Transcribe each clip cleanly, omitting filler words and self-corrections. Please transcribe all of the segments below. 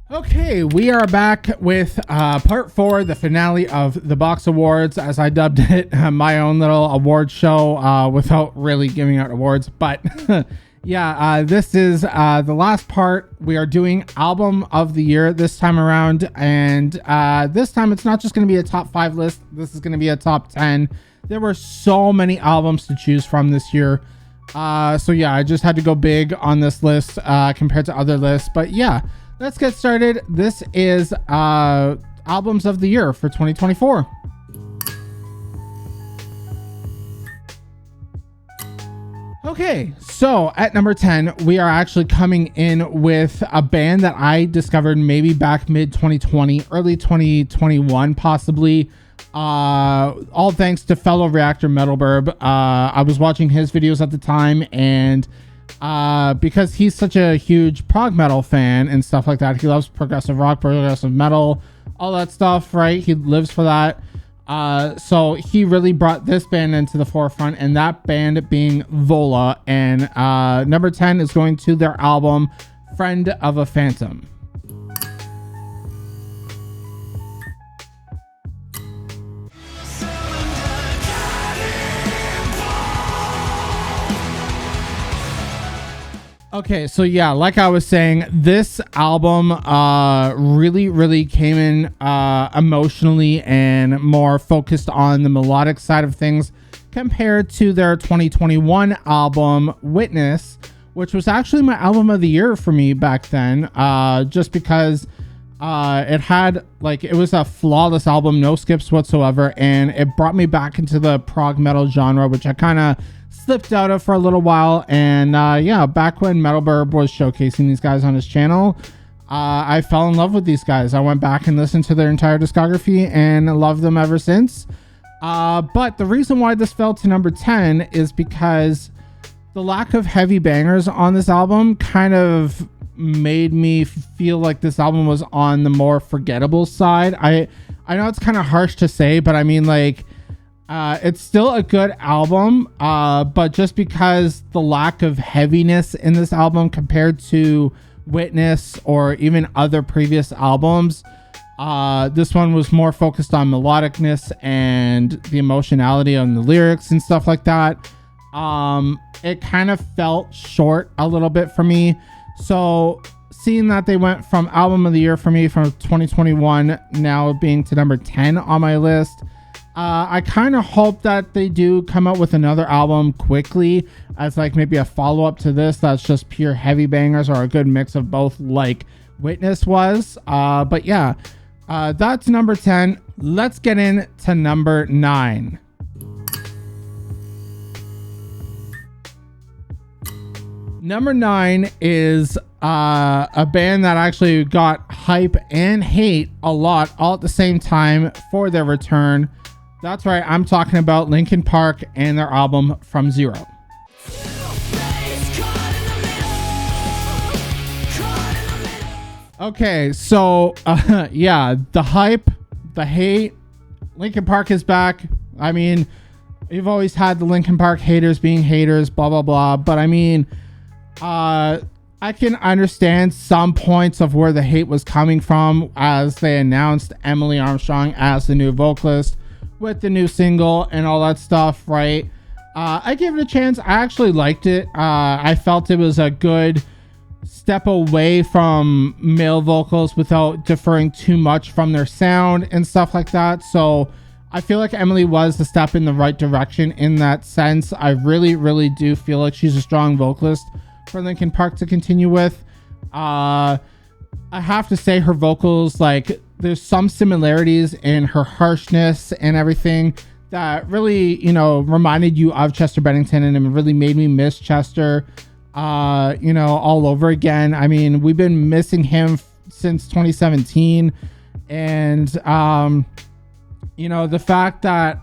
Okay, we are back with part 4, the finale of the Box Awards, as I dubbed it, my own little award show without really giving out awards. But yeah, this is the last part. We are doing Album of the Year this time around. And this time it's not just going to be a top 5 list. This is going to be a top 10. There were so many albums to choose from this year. So yeah, I just had to go big on this list compared to other lists. But yeah. Let's get started. This is Albums of the Year for 2024. Okay, so at number 10, we are actually coming in with a band that I discovered maybe back mid 2020, early 2021, possibly. All thanks to fellow Reactor Metalburb. I was watching his videos at the time, and because he's such a huge prog metal fan and stuff like that, he loves progressive rock, progressive metal, all that stuff, right? He lives for that. So he really brought this band into the forefront, and that band being VOLA. And number 10 is going to their album Friend of a Phantom. Okay, so yeah, like I was saying, this album really came in emotionally and more focused on the melodic side of things compared to their 2021 album Witness, which was actually my album of the year for me back then, just because it had, like, it was a flawless album, no skips whatsoever, and it brought me back into the prog metal genre, which I kind of slipped out of for a little while. And yeah, back when Metalburb was showcasing these guys on his channel, I fell in love with these guys. I went back and listened to their entire discography and loved them ever since. But the reason why this fell to number 10 is because the lack of heavy bangers on this album kind of made me feel like this album was on the more forgettable side. I know it's kind of harsh to say, but I mean, like, it's still a good album, but just because the lack of heaviness in this album compared to Witness or even other previous albums, this one was more focused on melodicness and the emotionality on the lyrics and stuff like that. It kind of felt short a little bit for me. So seeing that they went from Album of the Year for me from 2021 now being to number 10 on my list, I kind of hope that they do come out with another album quickly as like maybe a follow-up to this that's just pure heavy bangers or a good mix of both, like Witness was. But yeah, that's number 10. Let's get into number 9. Number 9 is a band that actually got hype and hate a lot all at the same time for their return. That's right, I'm talking about Linkin Park and their album From Zero. Okay, so yeah, the hype, the hate, Linkin Park is back. I mean, you've always had the Linkin Park haters being haters, blah, blah, blah. But I mean, I can understand some points of where the hate was coming from as they announced Emily Armstrong as the new vocalist with the new single and all that stuff, right? I gave it a chance. I actually liked it. I felt it was a good step away from male vocals without differing too much from their sound and stuff like that. So I feel like Emily was the step in the right direction in that sense. I really do feel like she's a strong vocalist for Linkin Park to continue with. I have to say her vocals, like, there's some similarities in her harshness and everything that really, you know, reminded you of Chester Bennington, and it really made me miss Chester, you know, all over again. I mean, we've been missing him since 2017, and you know, the fact that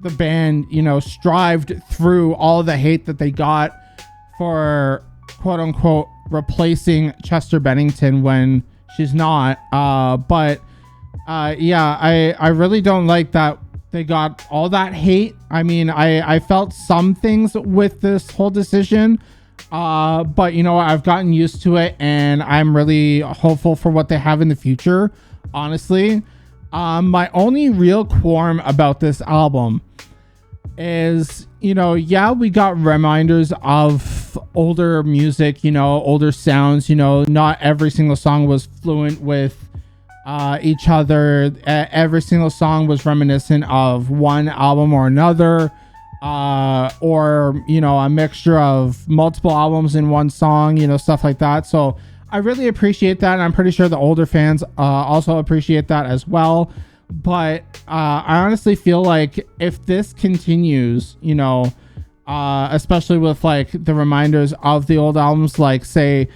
the band, you know, strived through all the hate that they got for quote unquote replacing Chester Bennington when she's not, but yeah, I really don't like that they got all that hate. I mean, I felt some things with this whole decision. But you know, I've gotten used to it, and I'm really hopeful for what they have in the future, honestly. My only real qualm about this album is, you know, yeah, we got reminders of older music, you know, older sounds. You know, not every single song was fluent with each other. Every single song was reminiscent of one album or another, or, you know, a mixture of multiple albums in one song, you know, stuff like that. So I really appreciate that, and I'm pretty sure the older fans also appreciate that as well. But I honestly feel like if this continues, you know, especially with like the reminders of the old albums, like say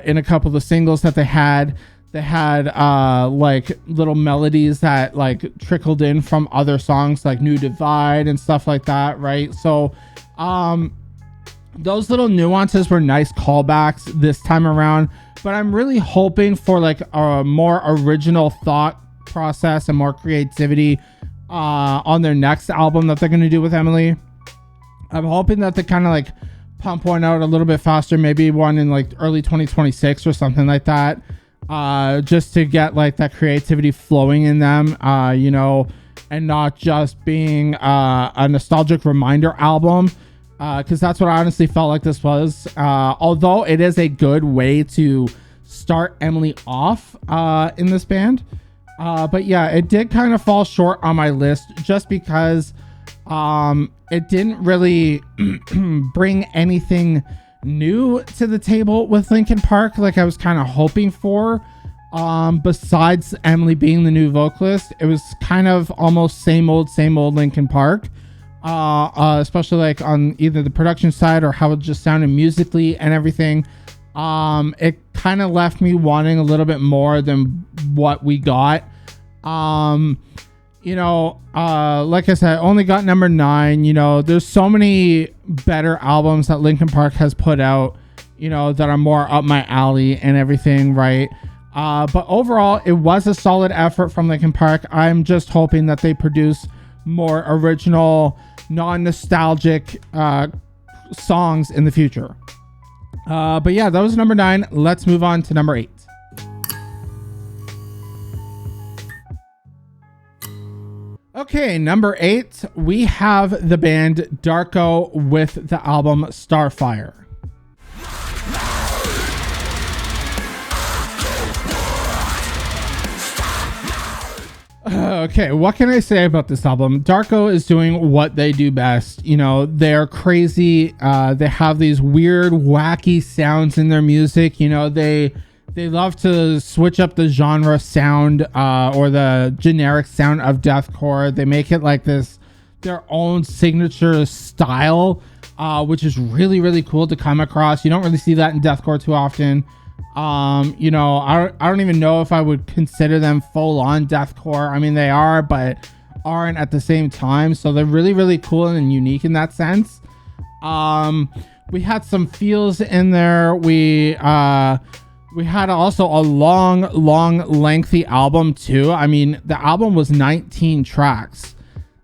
in a couple of the singles that they had like little melodies that like trickled in from other songs like New Divide and stuff like that, right? So those little nuances were nice callbacks this time around, but I'm really hoping for like a more original thought process and more creativity on their next album that they're going to do with Emily. I'm hoping that they kind of like pump one out a little bit faster, maybe one in like early 2026 or something like that, just to get like that creativity flowing in them, you know, and not just being a nostalgic reminder album, because that's what I honestly felt like this was, although it is a good way to start Emily off in this band. But yeah, it did kind of fall short on my list just because it didn't really bring anything new to the table with Linkin Park like I was kind of hoping for. Besides Emily being the new vocalist, it was kind of almost same old Linkin Park, especially like on either the production side or how it just sounded musically and everything. It kind of left me wanting a little bit more than what we got. You know, like I said, I only got number 9. You know, there's so many better albums that Linkin Park has put out, you know, that are more up my alley and everything, right? But overall, it was a solid effort from Linkin Park. I'm just hoping that they produce more original, non-nostalgic songs in the future. But yeah, that was number 9. Let's move on to number 8. Okay, number 8, we have the band Darko with the album Starfire. Okay, what can I say about this album? Darko is doing what they do best. You know, they're crazy. They have these weird, wacky sounds in their music. You know, they love to switch up the genre sound or the generic sound of deathcore. They make it like this, their own signature style, which is really, really cool to come across. You don't really see that in deathcore too often. You know, I don't even know if I would consider them full on deathcore. I mean, they are, but aren't at the same time. So they're really, really cool and unique in that sense. We had some feels in there. We had also a long, lengthy album too. I mean, the album was 19 tracks.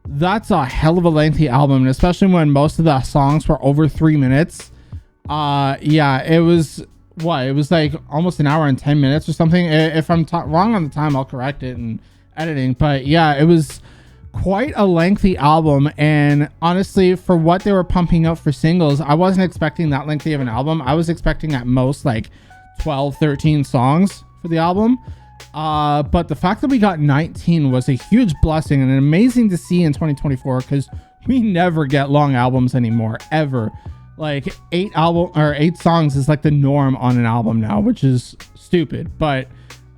That's a hell of a lengthy album, and especially when most of the songs were over 3 minutes. Yeah, it was like almost an hour and 10 minutes or something. If I'm wrong on the time, I'll correct it in editing. But yeah, it was quite a lengthy album, and honestly, for what they were pumping out for singles, I wasn't expecting that lengthy of an album. I was expecting at most like 12, 13 songs for the album. But the fact that we got 19 was a huge blessing and amazing to see in 2024, because we never get long albums anymore, ever. Like 8 songs is like the norm on an album now, which is stupid. But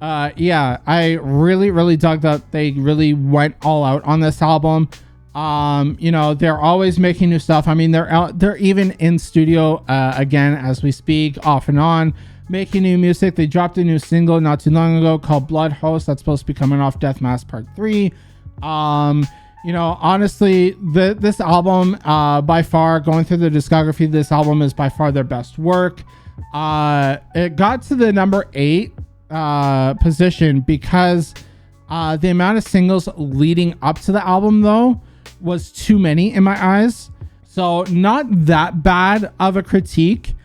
yeah, I really dug that they really went all out on this album. You know, they're always making new stuff. I mean, they're even in studio again as we speak, off and on, making new music. They dropped a new single not too long ago called Blood Host that's supposed to be coming off Death Mass Part 3. You know, honestly, this album, by far, going through the discography, this album is by far their best work. It got to the number 8 position because the amount of singles leading up to the album, though, was too many in my eyes. So not that bad of a critique.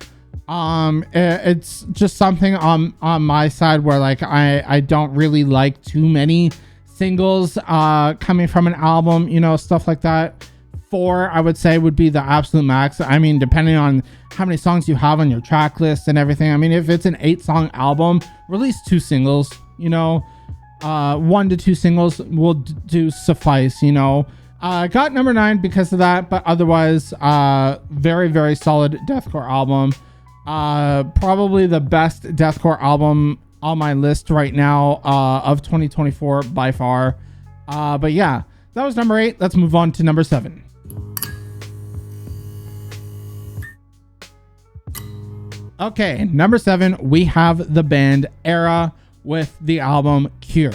It's just something on my side where like I don't really like too many singles coming from an album, you know, stuff like that. 4, I would say, would be the absolute max. I mean, depending on how many songs you have on your track list and everything. I mean, if it's an 8-song album, release 2 singles, you know, 1 to 2 singles will do suffice, you know. Got number 9 because of that, but otherwise, very, very solid deathcore album. Probably the best deathcore album on my list right now, of 2024 by far. But yeah, that was number 8. Let's move on to number 7. Okay, number 7, we have the band ERRA with the album Cure.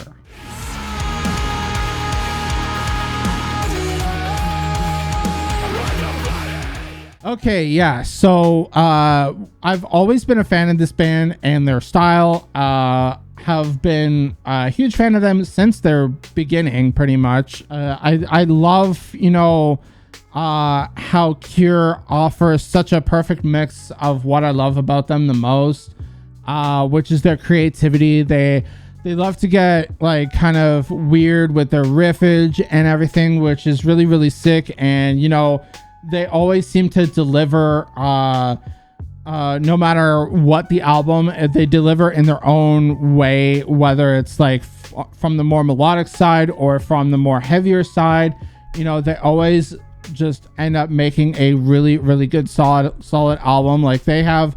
Okay, yeah, so I've always been a fan of this band and their style. Have been a huge fan of them since their beginning, pretty much. I love, you know, how Cure offers such a perfect mix of what I love about them the most, which is their creativity. They love to get like kind of weird with their riffage and everything, which is really, really sick. And, you know, they always seem to deliver, no matter what the album, they deliver in their own way, whether it's like from the more melodic side or from the more heavier side. You know, they always just end up making a really, really good solid album. Like they have,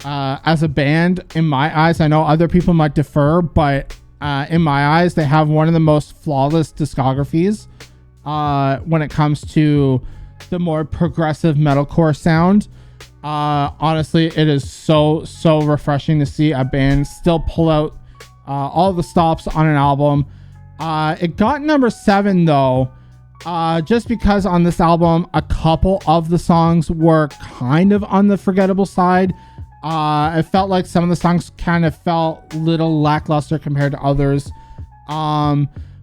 as a band, in my eyes, I know other people might differ, but in my eyes, they have one of the most flawless discographies when it comes to the more progressive metalcore sound. Honestly, it is so refreshing to see a band still pull out all the stops on an album. It got number 7 though, just because on this album a couple of the songs were kind of on the forgettable side. It felt like some of the songs kind of felt a little lackluster compared to others.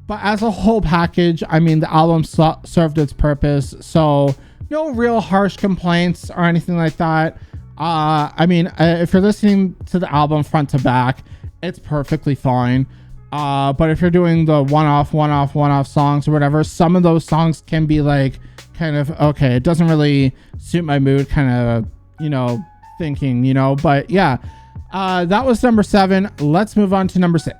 But as a whole package, I mean, the album served its purpose. So no real harsh complaints or anything like that. I mean, if you're listening to the album front to back, it's perfectly fine. But if you're doing the one-off songs or whatever, some of those songs can be like kind of, okay, it doesn't really suit my mood kind of, you know, thinking, you know. But yeah, that was number 7. Let's move on to number 6.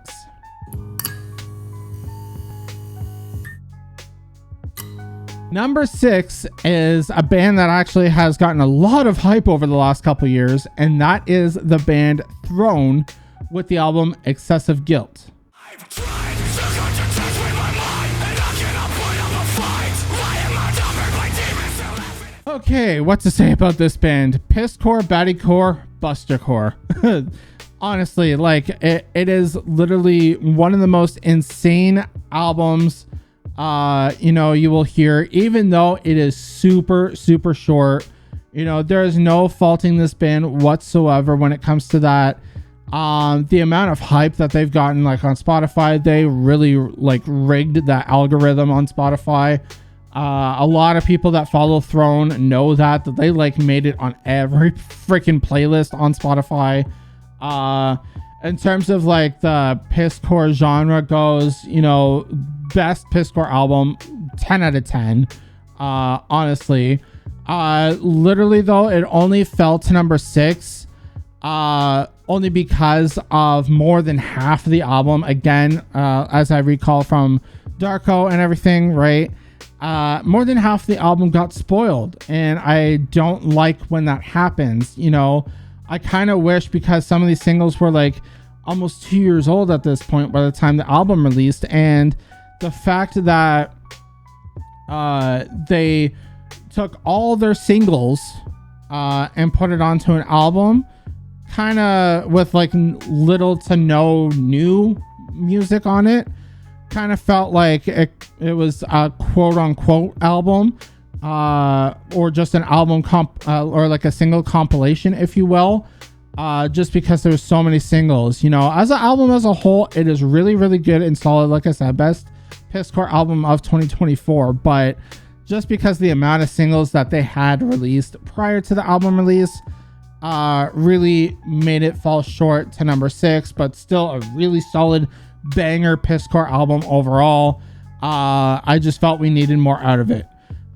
Number 6 is a band that actually has gotten a lot of hype over the last couple years, and that is the band Throne with the album Excessive Guilt. I've tried to concentrate with my mind, and I cannot put up a fight. Why am I dumbered by demons still laughing? Okay, what to say about this band? Pisscore, baddiecore, bustercore. Honestly, like it is literally one of the most insane albums you know, you will hear, even though it is super short. You know, there is no faulting this band whatsoever when it comes to that. The amount of hype that they've gotten, like on Spotify, they really like rigged that algorithm on Spotify. A lot of people that follow Throne know that they like made it on every freaking playlist on Spotify. In terms of like the pisscore genre goes, you know, best pisscore album, 10 out of 10. Honestly, literally though, it only fell to number 6, only because of more than half of the album. Again, as I recall from Darko and everything, right? More than half of the album got spoiled, and I don't like when that happens. You know, I kind of wish, because some of these singles were like almost 2 years old at this point by the time the album released, and the fact that they took all their singles and put it onto an album kind of with like little to no new music on it, kind of felt like it was a quote unquote album, or just an album or like a single compilation, if you will, just because there's so many singles. You know, as an album as a whole, it is really good and solid. Like I said, best pisscore album of 2024, but just because the amount of singles that they had released prior to the album release really made it fall short to number 6, but still a really solid banger pisscore album overall. I just felt we needed more out of it.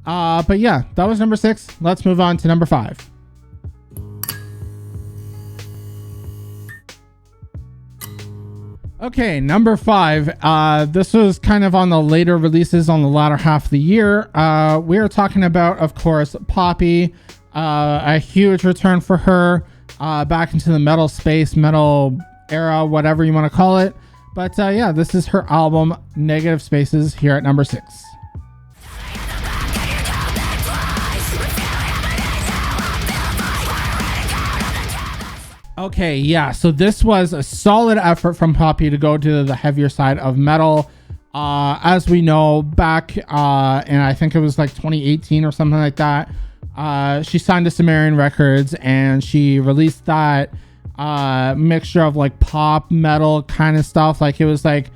But yeah, that was number 6. Let's move on to number 5. Okay, number 5. This was kind of on the later releases on the latter half of the year. We are talking about, of course, Poppy. A huge return for her back into the metal space, metal era, whatever you want to call it. But yeah, this is her album, Negative Spaces, here at number 6. Okay, yeah, so this was a solid effort from Poppy to go to the heavier side of metal. As we know, back and I think it was like 2018 or something like that, she signed to Sumerian Records and she released that mixture of like pop metal kind of stuff. Like it was like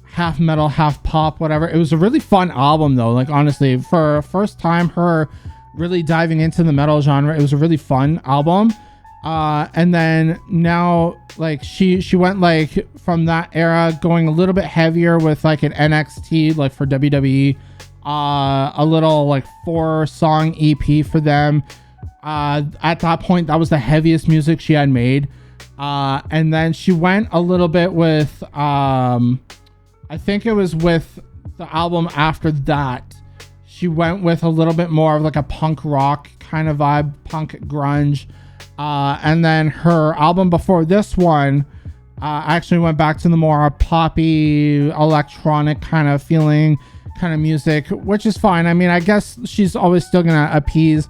half metal, half pop, whatever. It was a really fun album though. Like honestly, for first time her really diving into the metal genre, it was a really fun album. And then now like she went like from that era going a little bit heavier with like an NXT, like for WWE, a little like 4-song EP for them. At that point, that was the heaviest music she had made. And then she went a little bit with, I think it was with the album after that, she went with a little bit more of like a punk rock kind of vibe, punk grunge. And then her album before this one actually went back to the more poppy, electronic kind of feeling, kind of music, which is fine. I mean, I guess she's always still gonna appease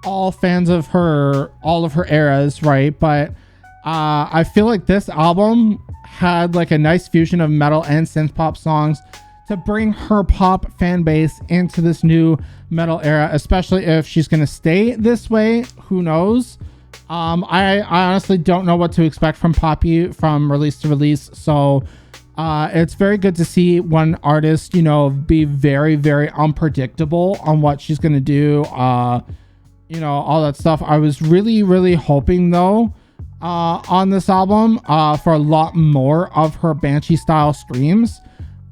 all fans of her, all of her eras, right? But I feel like this album had like a nice fusion of metal and synth pop songs to bring her pop fan base into this new metal era, especially if she's gonna stay this way. Who knows? I honestly don't know what to expect from Poppy from release to release. So it's very good to see one artist, you know, be very, very unpredictable on what she's going to do. You know, all that stuff. I was really, really hoping though, on this album, for a lot more of her Banshee style screams.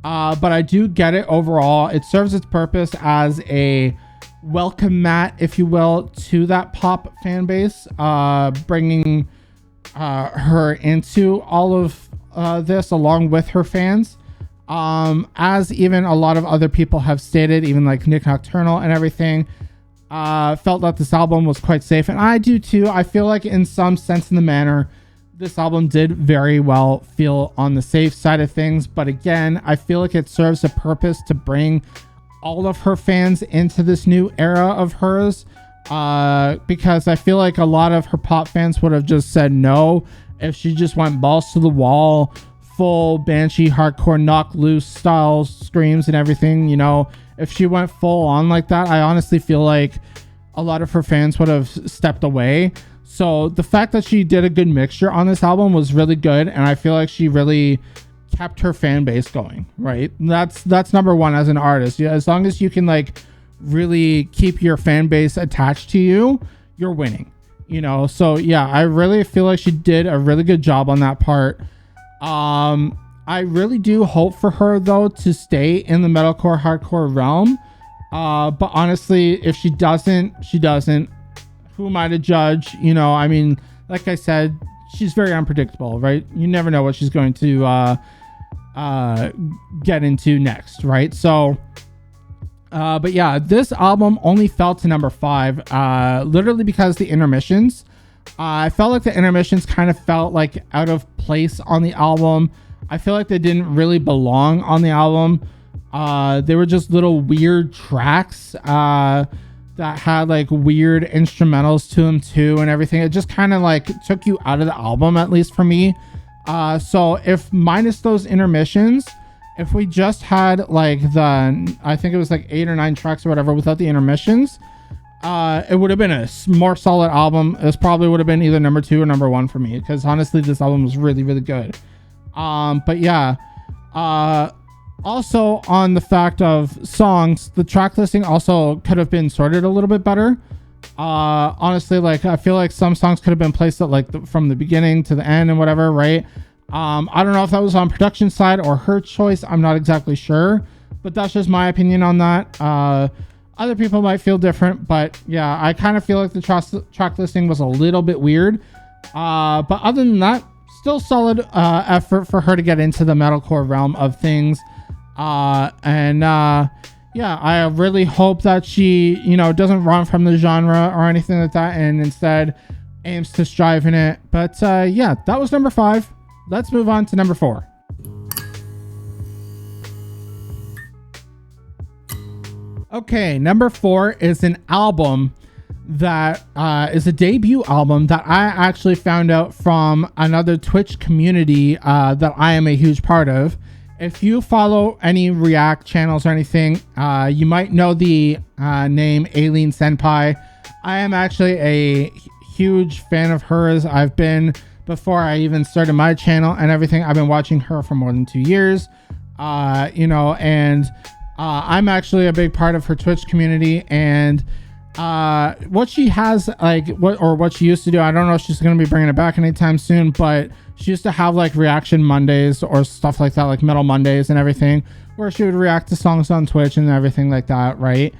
But I do get it overall. It serves its purpose as a welcome mat, if you will, to that pop fan base, bringing her into all of this along with her fans, as even a lot of other people have stated, even like Nick Nocturnal and everything, felt that this album was quite safe, and I do too. I feel like in some sense in the manner this album did very well feel on the safe side of things, but again, I feel like it serves a purpose to bring all of her fans into this new era of hers, because I feel like a lot of her pop fans would have just said no if she just went balls to the wall, full Banshee hardcore knock loose style screams and everything. You know, if she went full on like that, I honestly feel like a lot of her fans would have stepped away. So the fact that she did a good mixture on this album was really good, and I feel like she really kept her fan base going, right? That's number one as an artist. Yeah, as long as you can like really keep your fan base attached to you, you're winning, you know? So yeah, I really feel like she did a really good job on that part. I really do hope for her though to stay in the metalcore hardcore realm. But honestly, if she doesn't, she doesn't. Who am I to judge? You know, I mean, like I said, she's very unpredictable, right? You never know what she's going to get into next, right? So but yeah, this album only fell to number 5 literally because the intermissions, I felt like the intermissions kind of felt like out of place on the album. I feel like they didn't really belong on the album. They were just little weird tracks that had like weird instrumentals to them too and everything. It just kind of like took you out of the album, at least for me. So if minus those intermissions, if we just had like I think it was like 8 or 9 tracks or whatever without the intermissions, it would have been a more solid album. This probably would have been either number 2 or number 1 for me, because honestly this album was really, really good. But yeah, Also, on the fact of songs, the track listing also could have been sorted a little bit better. Honestly, like I feel like some songs could have been placed at like from the beginning to the end and whatever, right? I don't know if that was on production side or her choice. I'm not exactly sure, but that's just my opinion on that. Other people might feel different, but yeah, I kind of feel like the track listing was a little bit weird. But other than that, still solid effort for her to get into the metalcore realm of things. Yeah, I really hope that she, doesn't run from the genre or anything like that, and instead aims to strive in it. But yeah, that was number 5. Let's move on to number 4. Okay, number 4 is an album that is a debut album that I actually found out from another Twitch community that I am a huge part of. If you follow any React channels or anything, you might know the name Aileen Senpai. I am actually a huge fan of hers. I've been, before I even started my channel and everything, I've been watching her for more than 2 years. I'm actually a big part of her Twitch community, and what she has, what she used to do, I don't know if she's going to be bringing it back anytime soon, but she used to have like reaction Mondays or stuff like that, like Metal Mondays and everything, where she would react to songs on Twitch and everything like that, right?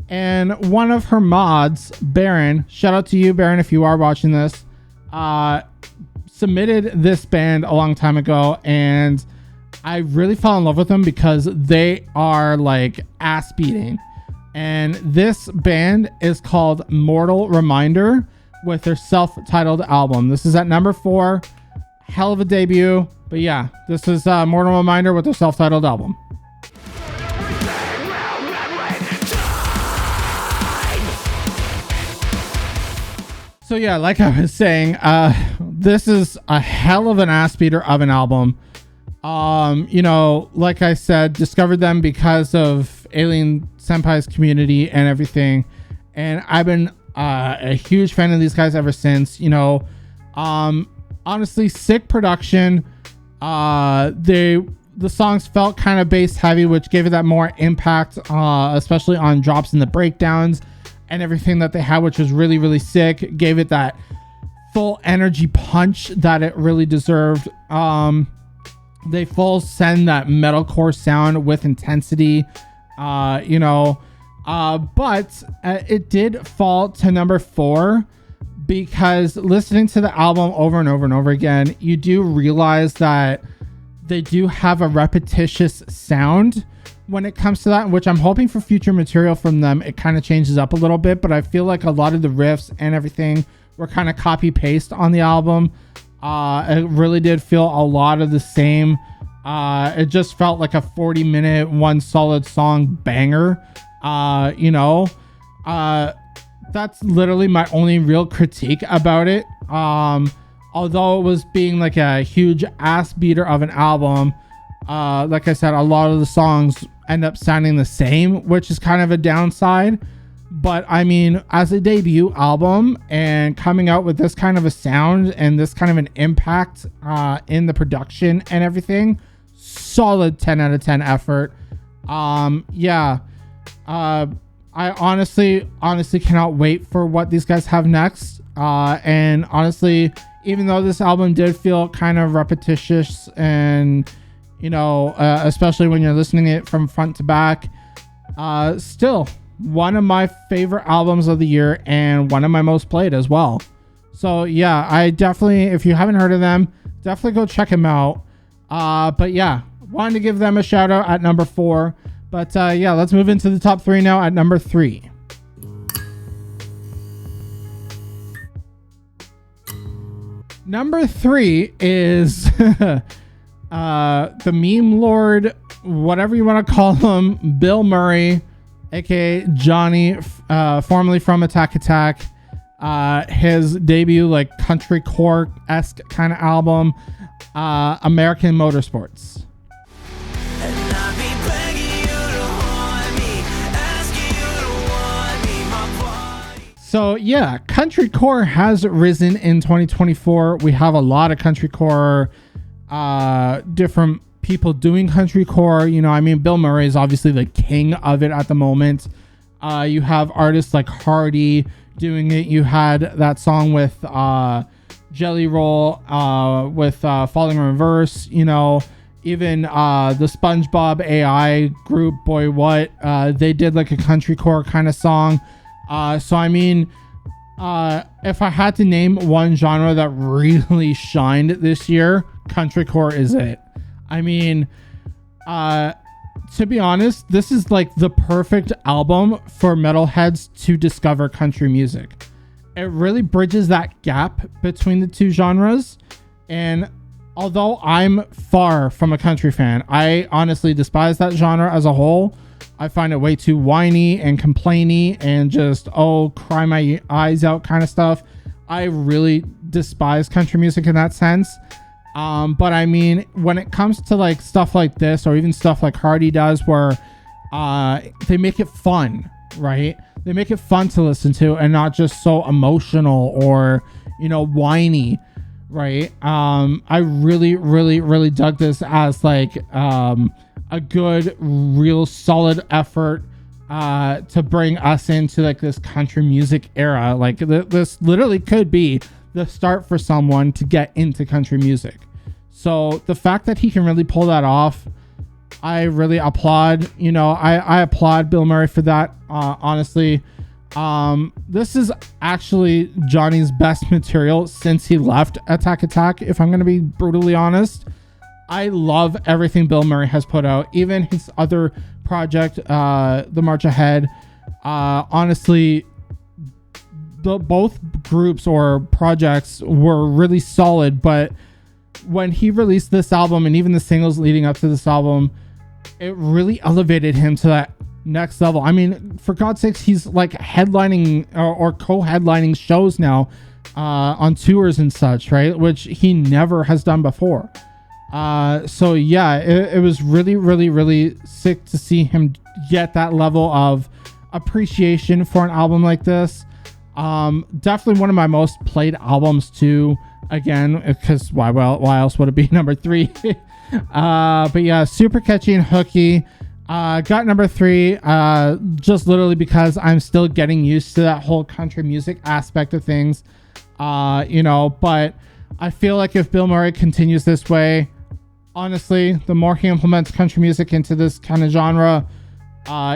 And one of her mods, Baron, shout out to you, Baron, if you are watching this, submitted this band a long time ago, and I really fell in love with them because they are like ass beating. And this band is called Mortal Reminder with their self-titled album. This is at number 4. Hell of a debut. But yeah, this is Mortal Reminder with their self-titled album. So yeah, like I was saying, this is a hell of an ass beater of an album. Like I said, discovered them because of Aileen Senpai's community and everything, and I've been a huge fan of these guys ever since. Honestly, sick production. The songs felt kind of bass heavy, which gave it that more impact, especially on drops in the breakdowns and everything that they had, which was really, really sick. Gave it that full energy punch that it really deserved. They full send that metalcore sound with intensity, but it did fall to number 4 because listening to the album over and over and over again, you do realize that they do have a repetitious sound when it comes to that, which I'm hoping for future material from them, it kind of changes up a little bit, but I feel like a lot of the riffs and everything were kind of copy paste on the album. It really did feel a lot of the same. It just felt like a 40-minute, one solid song banger. That's literally my only real critique about it. Although it was being like a huge ass beater of an album, like I said, a lot of the songs end up sounding the same, which is kind of a downside. But I mean, as a debut album and coming out with this kind of a sound and this kind of an impact in the production and everything, solid 10 out of 10 effort. I honestly cannot wait for what these guys have next. And honestly, even though this album did feel kind of repetitious and, especially when you're listening it from front to back, still one of my favorite albums of the year and one of my most played as well. So yeah, I definitely, if you haven't heard of them, definitely go check them out. But yeah, wanted to give them a shout out at number 4. But yeah, let's move into the top 3 now at number 3. Number 3 is the meme lord, whatever you want to call him, Bilmuri, aka Johnny, formerly from Attack Attack. His debut like country core-esque kind of album, American Motorsports. So yeah, country core has risen in 2024. We have a lot of country core different people doing countrycore. You know, I mean, Bilmuri is obviously the king of it at the moment. You have artists like Hardy doing it. You had that song with Jelly Roll with Falling in Reverse. You know, even the SpongeBob AI group, Boy What, they did like a countrycore kind of song. So I mean, if I had to name one genre that really shined this year, countrycore is it. I mean, to be honest, this is like the perfect album for metalheads to discover country music. It really bridges that gap between the two genres. And although I'm far from a country fan, I honestly despise that genre as a whole. I find it way too whiny and complainy and just, oh, cry my eyes out kind of stuff. I really despise country music in that sense. But I mean, when it comes to like stuff like this, or even stuff like Hardy does, where they make it fun, right? They make it fun to listen to and not just so emotional or, you know, whiny, right? I really dug this as like a good, real solid effort to bring us into like this country music era. Like this literally could be the start for someone to get into country music. So the fact that he can really pull that off, I really applaud. You know, I applaud Bilmuri for that. Honestly, this is actually Johnny's best material since he left Attack Attack, if I'm going to be brutally honest. I love everything Bilmuri has put out, even his other project, The March Ahead. Honestly, both groups or projects were really solid, but when he released this album and even the singles leading up to this album, it really elevated him to that next level. I mean, for God's sakes, he's like headlining or co-headlining shows now on tours and such, right? Which he never has done before. So yeah, it was really sick to see him get that level of appreciation for an album like this. Definitely one of my most played albums too. Again, because why else would it be number 3? But yeah, super catchy and hooky. Got number 3 just literally because I'm still getting used to that whole country music aspect of things. You know, but I feel like if Bilmuri continues this way, honestly, the more he implements country music into this kind of genre,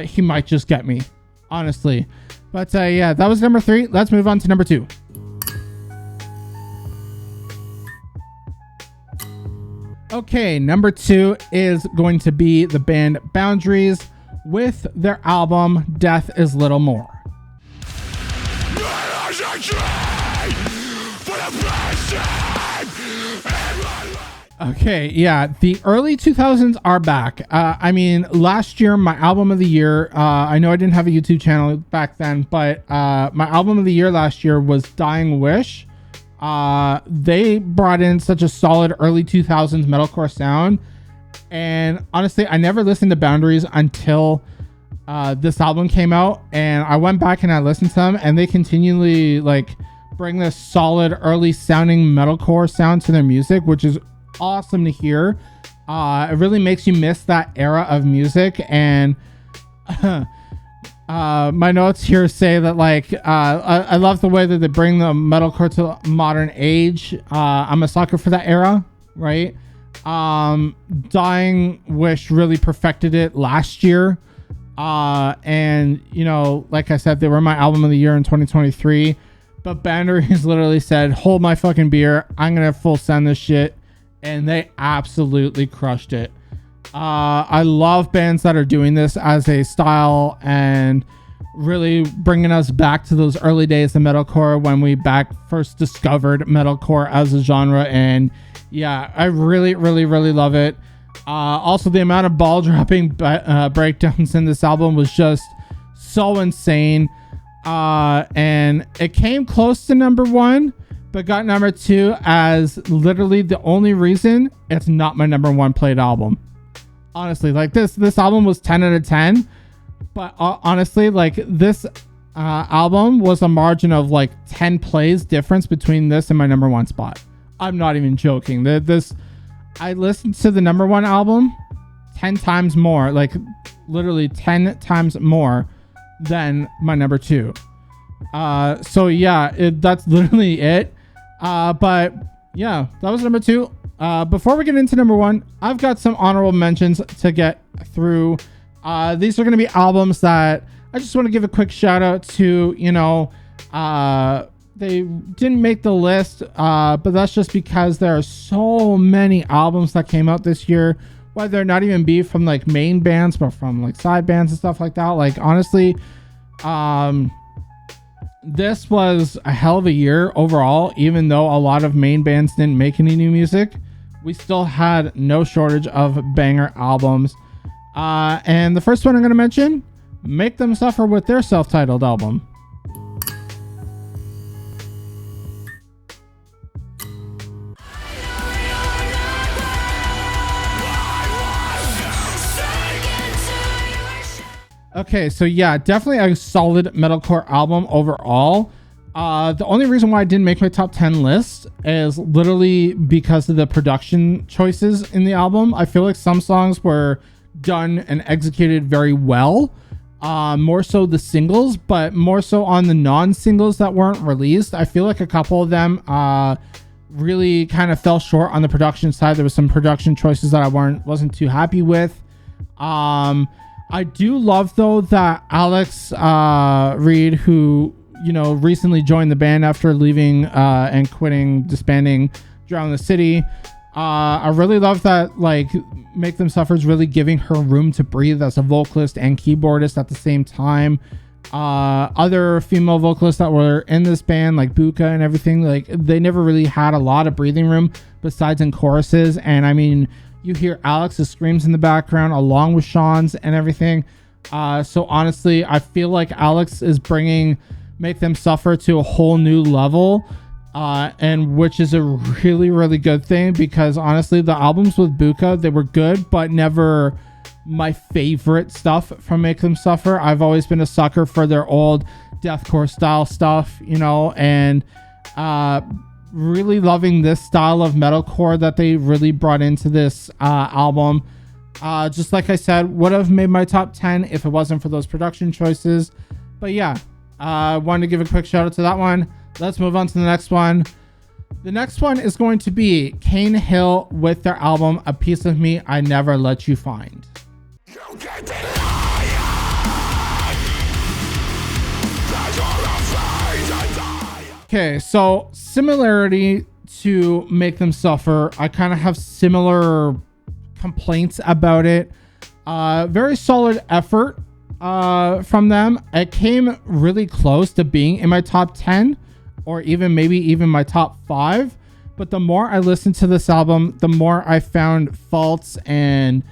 he might just get me, honestly. But yeah, that was number 3. Let's move on to number 2. Okay, number 2 is going to be the band Boundaries with their album Death is Little More. Okay, yeah, the early 2000s are back. I mean, last year, my album of the year, I know I didn't have a YouTube channel back then, but my album of the year last year was Dying Wish. They brought in such a solid early 2000s metalcore sound, and honestly, I never listened to Boundaries until this album came out, and I went back and I listened to them, and they continually like bring this solid early sounding metalcore sound to their music, which is awesome to hear. It really makes you miss that era of music. And my notes here say that like I love the way that they bring the metalcore to modern age. I'm a sucker for that era, right? Dying Wish really perfected it last year, and you know, like I said, they were my album of the year in 2023. But Boundaries literally said, hold my fucking beer, I'm gonna full send this shit, and they absolutely crushed it. I love bands that are doing this as a style and really bringing us back to those early days of metalcore when we first discovered metalcore as a genre. And yeah, I really love it. Also, the amount of ball dropping breakdowns in this album was just so insane. And it came close to number 1, but got number 2 as literally the only reason it's not my number 1 played album. Honestly, like this album was 10 out of 10, but honestly, like this album was a margin of like 10 plays difference between this and my number 1 spot. I'm not even joking. This I listened to the number one album 10 times more, like literally 10 times more than my number two. So yeah, that's literally it. But yeah, that was number two. Before we get into number one, I've got some honorable mentions to get through. These are going to be albums that I just want to give a quick shout out to. You know, they didn't make the list, but that's just because there are so many albums that came out this year, whether not even be from like main bands, but from like side bands and stuff like that. Like honestly, this was a hell of a year overall. Even though a lot of main bands didn't make any new music, we still had no shortage of banger albums. And the first one I'm going to mention, Make Them Suffer with their self-titled album. Okay, so yeah, definitely a solid metalcore album overall. The only reason why I didn't make my top 10 list is literally because of the production choices in the album. I feel like some songs were done and executed very well. More so the singles, but more so on the non-singles that weren't released. I feel like a couple of them really kind of fell short on the production side. There was some production choices that I wasn't too happy with. I do love though that Alex Reed, who recently joined the band after leaving and disbanding Drown the City. I really love that like Make Them Suffer is really giving her room to breathe as a vocalist and keyboardist at the same time. Other female vocalists that were in this band, like Buka and everything, like they never really had a lot of breathing room besides in choruses. And I mean, you hear Alex's screams in the background along with Sean's and everything. So honestly, I feel like Alex is bringing Make Them Suffer to a whole new level, and which is a really, really good thing, because honestly, the albums with Buka, they were good, but never my favorite stuff from Make Them Suffer. I've always been a sucker for their old deathcore style stuff, and really loving this style of metalcore that they really brought into this album. Just like I said, would have made my top 10 if it wasn't for those production choices. But yeah, I wanted to give a quick shout out to that one. Let's move on to the next one. The next one is going to be Cane Hill with their album A Piece of Me I Never Let You Find. Okay, so similarity to Make Them Suffer, I kind of have similar complaints about it. Very solid effort from them. It came really close to being in my top 10 or maybe even my top 5. But the more I listened to this album, the more I found faults and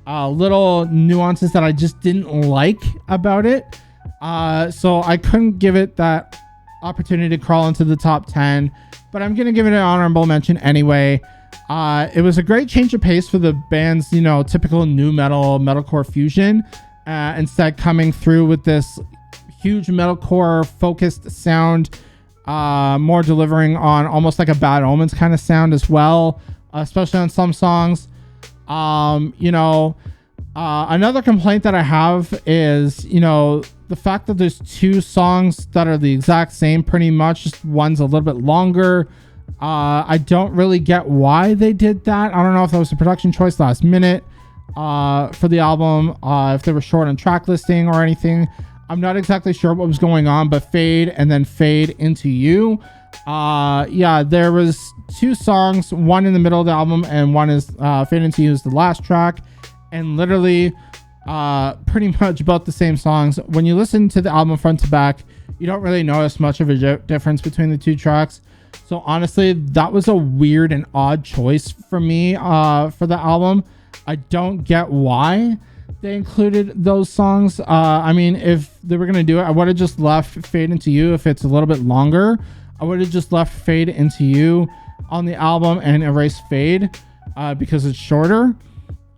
little nuances that I just didn't like about it. So I couldn't give it that opportunity to crawl into the top 10, but I'm gonna give it an honorable mention anyway. It was a great change of pace for the band's typical new metalcore fusion, instead coming through with this huge metalcore focused sound, more delivering on almost like a Bad Omens kind of sound as well, especially on some songs. Another complaint that I have is the fact that there's two songs that are the exact same pretty much, just one's a little bit longer. I don't really get why they did that. I don't know if that was a production choice last minute for the album, if they were short on track listing or anything. I'm not exactly sure what was going on, but Fade and then Fade Into You. Yeah, there was two songs, one in the middle of the album and one is Fade Into You is the last track, and literally pretty much about the same songs. When you listen to the album front to back, you don't really notice much of a difference between the two tracks. So honestly, that was a weird and odd choice for me for the album. I don't get why they included those songs. I mean, if they were gonna do it, I would have just left Fade Into You. If it's a little bit longer, I would have just left Fade Into You on the album and erased Fade because it's shorter.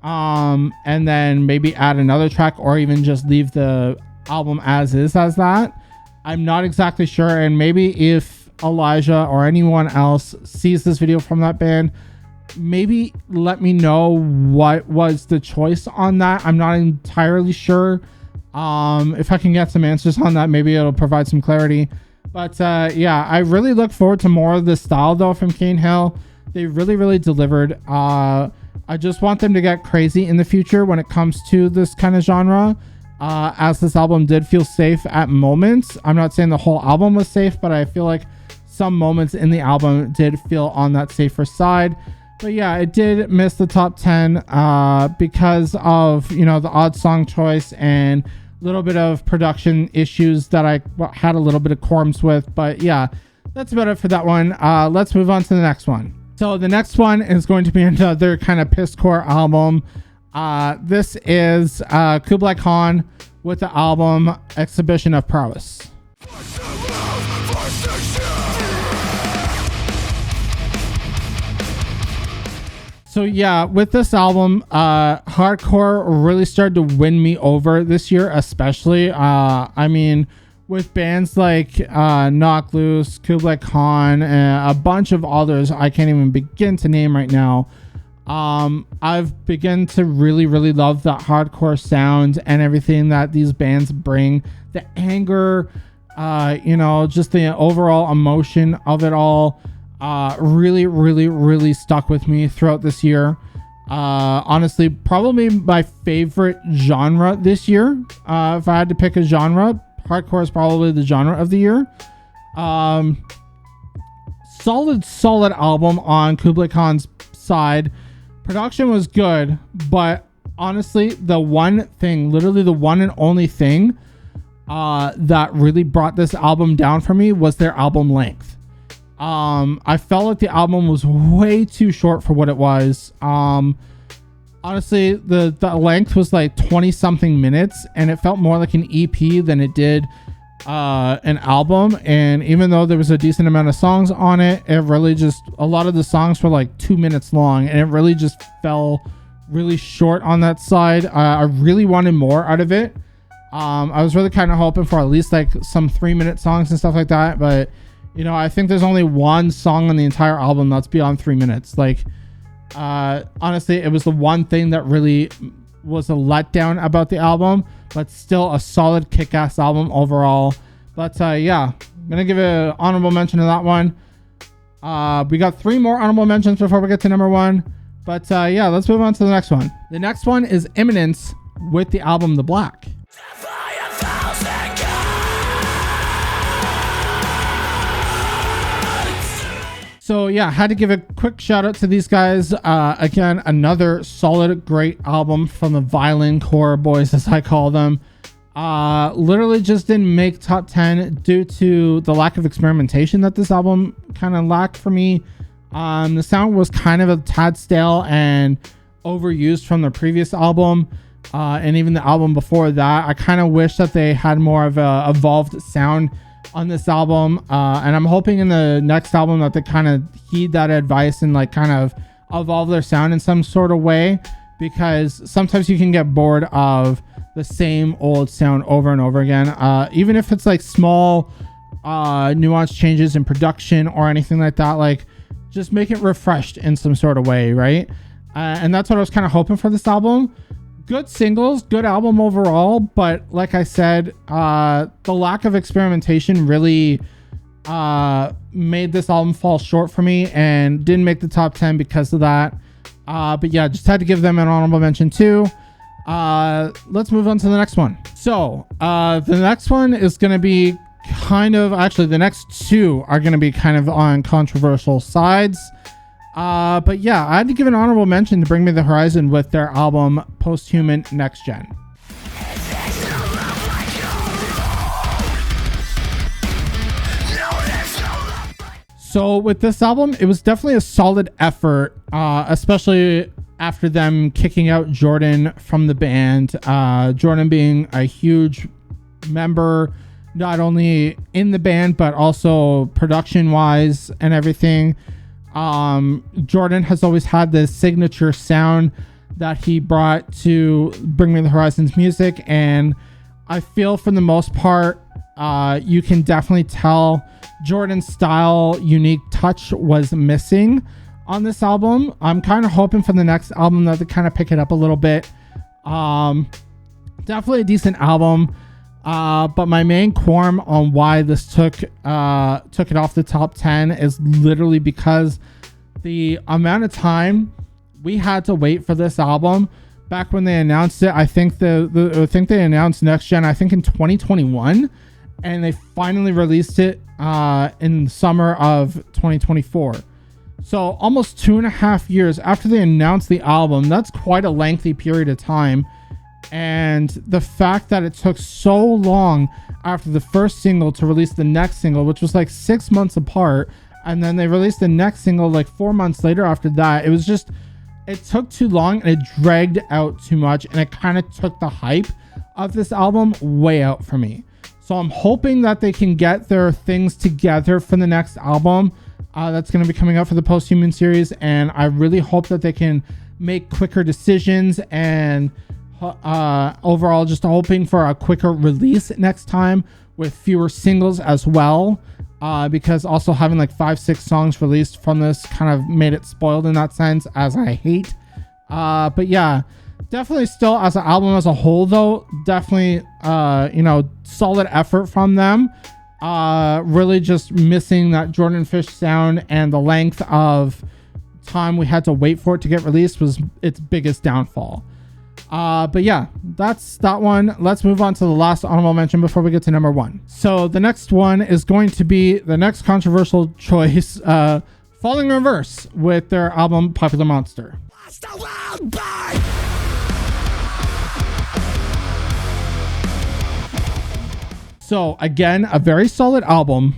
And then maybe add another track, or even just leave the album as is as that. I'm not exactly sure, and maybe if Elijah or anyone else sees this video from that band, maybe let me know what was the choice on that. I'm not entirely sure. If I can get some answers on that, maybe it'll provide some clarity. But yeah, I really look forward to more of this style though from Cane Hill. They really delivered. I just want them to get crazy in the future when it comes to this kind of genre, as this album did feel safe at moments. I'm not saying the whole album was safe, but I feel like some moments in the album did feel on that safer side. But yeah, it did miss the top 10 because of, you know, the odd song choice and a little bit of production issues that I had a little bit of qualms with. But yeah, that's about it for that one. Let's move on to the next one. So the next one is going to be another kind of pisscore album. This is KUBLAI Khan with the album Exhibition of Prowess. So yeah, with this album, hardcore really started to win me over this year, especially. I mean, with bands like Knock Loose, KUBLAI Khan, and a bunch of others I can't even begin to name right now. I've begun to really love that hardcore sound and everything that these bands bring. The anger, you know, just the overall emotion of it all. Really stuck with me throughout this year. Honestly, probably my favorite genre this year. If I had to pick a genre, hardcore is probably the genre of the year. Solid album on KUBLAI Khan's side. Production was good, but honestly, the one thing, literally the one and only thing that really brought this album down for me was their album length. I felt like the album was way too short for what it was. Honestly, the length was like 20 something minutes, and it felt more like an EP than it did an album. And even though there was a decent amount of songs on it, it really just, a lot of the songs were like 2 minutes long, and it really just fell really short on that side. I really wanted more out of it. I was really kind of hoping for at least like some 3-minute songs and stuff like that, but you know, I think there's only one song on the entire album that's beyond 3 minutes. Like, honestly, it was the one thing that really was a letdown about the album, but still a solid kick-ass album overall. But yeah, I'm gonna give an honorable mention to that one. We got 3 more honorable mentions before we get to number 1. But yeah, let's move on to the next one. The next one is Imminence with the album The Black. So yeah, had to give a quick shout out to these guys. Again, another solid, great album from the violin core boys, as I call them. Literally just didn't make top 10 due to the lack of experimentation that this album kind of lacked for me. The sound was kind of a tad stale and overused from the previous album, and even the album before that. I kind of wish that they had more of a evolved sound on this album, and I'm hoping in the next album that they kind of heed that advice and like kind of evolve their sound in some sort of way, because sometimes you can get bored of the same old sound over and over again, even if it's like small nuance changes in production or anything like that. Like, just make it refreshed in some sort of way, right? And that's what I was kind of hoping for this album. Good singles, good album overall, but like I said, the lack of experimentation really made this album fall short for me and didn't make the top 10 because of that. But yeah, just had to give them an honorable mention too. Let's move on to the next one. So the next one is going to be kind of, actually the next 2 are going to be kind of on controversial sides. But yeah, I had to give an honorable mention to Bring Me the Horizon with their album Posthuman Next Gen. So with this album, it was definitely a solid effort, especially after them kicking out Jordan from the band. Jordan being a huge member, not only in the band, but also production wise and everything. Jordan has always had this signature sound that he brought to Bring Me the Horizon's music, and I feel for the most part, you can definitely tell Jordan's style, unique touch was missing on this album. I'm kind of hoping for the next album that they kind of pick it up a little bit. Definitely a decent album. But my main qualm on why this took it off the top 10 is literally because the amount of time we had to wait for this album. Back when they announced it, I think they announced Next Gen, I think in 2021, and they finally released it in the summer of 2024. So almost 2.5 years after they announced the album. That's quite a lengthy period of time. And the fact that it took so long after the first single to release the next single, which was like 6 months apart, and then they released the next single like 4 months later after that, it took too long and it dragged out too much, and it kind of took the hype of this album way out for me. So I'm hoping that they can get their things together for the next album that's going to be coming out for the Post-Human series, and I really hope that they can make quicker decisions, and overall just hoping for a quicker release next time with fewer singles as well, because also having like 5-6 songs released from this kind of made it spoiled in that sense, as I hate. But yeah, definitely still as an album as a whole though, definitely solid effort from them. Really just missing that Jordan Fish sound, and the length of time we had to wait for it to get released was its biggest downfall. But yeah, that's that one. Let's move on to the last honorable mention before we get to number 1. So the next one is going to be the next controversial choice, Falling Reverse, with their album Popular Monster. So again, a very solid album.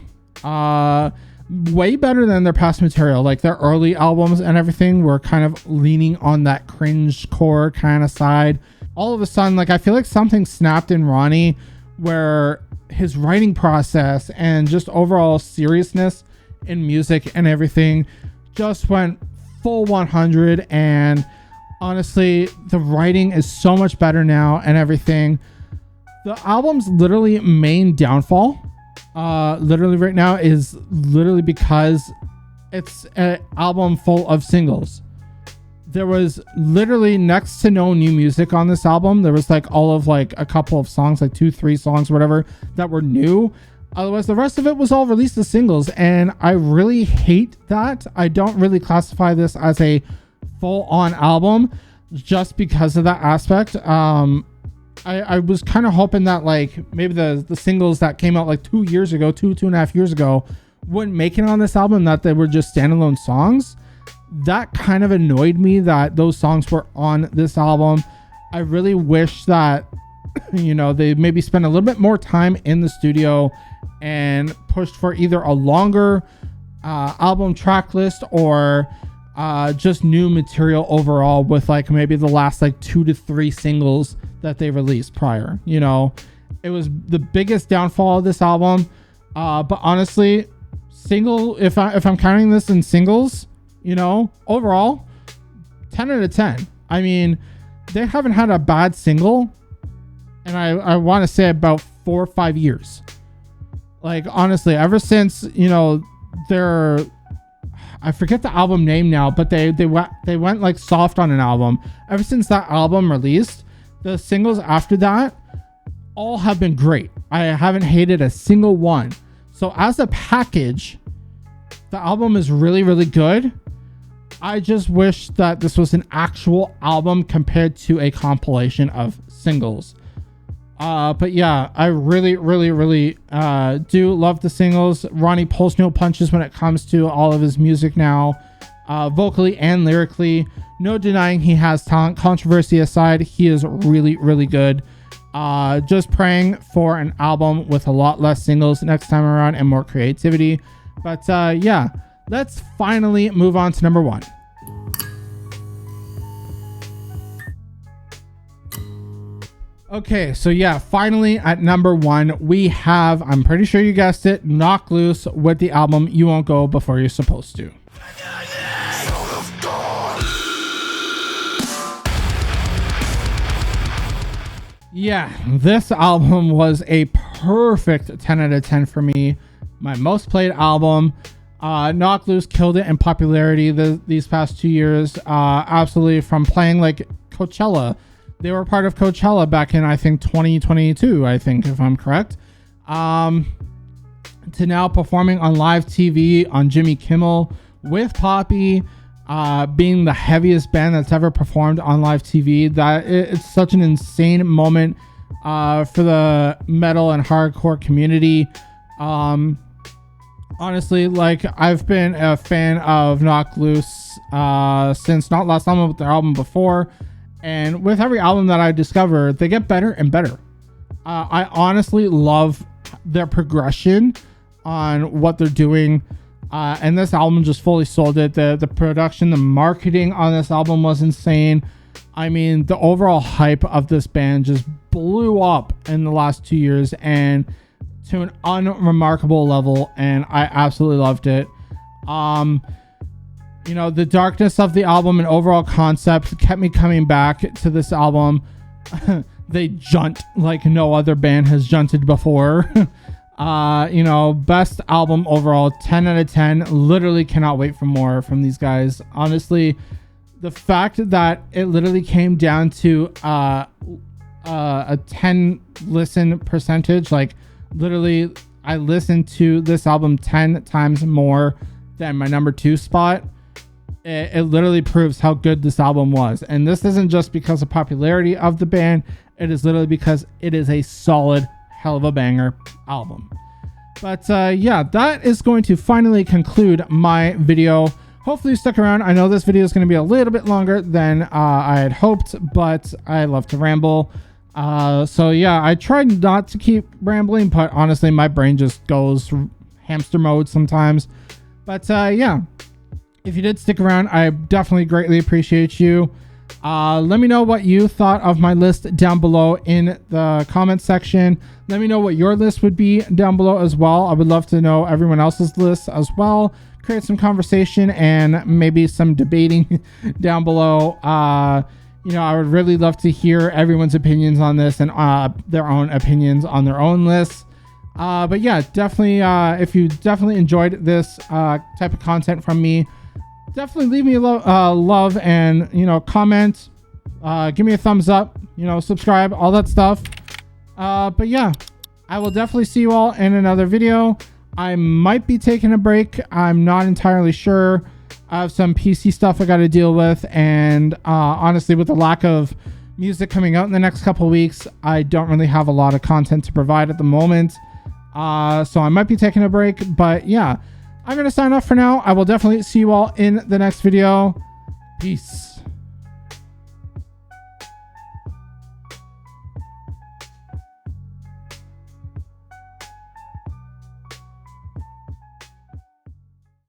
Way better than their past material. Like their early albums and everything were kind of leaning on that cringe core kind of side. All of a sudden, like I feel like something snapped in Ronnie, where his writing process and just overall seriousness in music and everything just went full 100. And honestly, the writing is so much better now and everything. The album's literally main downfall literally right now is literally because it's an album full of singles. There was literally next to no new music on this album. There was like all of like a couple of songs, like 2-3 songs, whatever, that were new. Otherwise, the rest of it was all released as singles, and I really hate that. I don't really classify this as a full-on album just because of that aspect. I was kind of hoping that like maybe the singles that came out like 2 years ago, 2.5 years ago, wouldn't make it on this album, that they were just standalone songs. That kind of annoyed me that those songs were on this album. I really wish that, they maybe spent a little bit more time in the studio and pushed for either a longer album track list or just new material overall, with like maybe the last like 2 to 3 singles that they released prior. It was the biggest downfall of this album. But honestly, if I'm counting this in singles, overall 10 out of 10. I mean, they haven't had a bad single, and I want to say about 4 or 5 years. Like honestly, ever since their, I forget the album name now, but they went like soft on an album. Ever since that album released, the singles after that all have been great. I haven't hated a single one. So as a package, the album is really, really good. I just wish that this was an actual album compared to a compilation of singles. But yeah, I really, really, really do love the singles. Ronnie pulls no punches when it comes to all of his music now, vocally and lyrically. No denying he has talent. Controversy aside, he is really, really good. Just praying for an album with a lot less singles next time around and more creativity. But yeah, let's finally move on to number 1. Okay, so yeah, finally at number 1, we have, I'm pretty sure you guessed it, Knocked Loose with the album You Won't Go Before You're Supposed To. Yeah, this album was a perfect 10 out of 10 for me. My most played album. Knocked Loose killed it in popularity these past 2 years. Absolutely, from playing like Coachella. They were part of Coachella back in, I think, 2022, I think, if I'm correct. To now performing on live TV on Jimmy Kimmel with Poppy, being the heaviest band that's ever performed on live TV. It's such an insane moment for the metal and hardcore community. Honestly, like, I've been a fan of Knocked Loose since Not Last Summer with their album before. And with every album that I discover, they get better and better. I honestly love their progression on what they're doing. And this album just fully sold it. The production, the marketing on this album was insane. I mean, the overall hype of this band just blew up in the last 2 years and to an unremarkable level. And I absolutely loved it. You know, the darkness of the album and overall concept kept me coming back to this album. They junt like no other band has junted before. You know, best album overall, 10 out of 10. Literally cannot wait for more from these guys. Honestly, the fact that it literally came down to a 10 listen percentage, like literally I listened to this album 10 times more than my number 2 spot. It literally proves how good this album was. And this isn't just because of popularity of the band. It is literally because it is a solid, hell of a banger album. But yeah, that is going to finally conclude my video. Hopefully you stuck around. I know this video is going to be a little bit longer than I had hoped, but I love to ramble. So yeah, I tried not to keep rambling, but honestly, my brain just goes hamster mode sometimes. But yeah. If you did stick around, I definitely greatly appreciate you. Let me know what you thought of my list down below in the comments section. Let me know what your list would be down below as well. I would love to know everyone else's list as well. Create some conversation and maybe some debating down below. You know, I would really love to hear everyone's opinions on this and their own opinions on their own lists. But yeah, definitely, if you definitely enjoyed this type of content from me, definitely leave me a love and, you know, comment, give me a thumbs up, you know, subscribe, all that stuff. But yeah, I will definitely see you all in another video. I might be taking a break. I'm not entirely sure. I have some PC stuff I got to deal with. And honestly, with the lack of music coming out in the next couple weeks, I don't really have a lot of content to provide at the moment. So I might be taking a break, but yeah. I'm going to sign off for now. I will definitely see you all in the next video. Peace.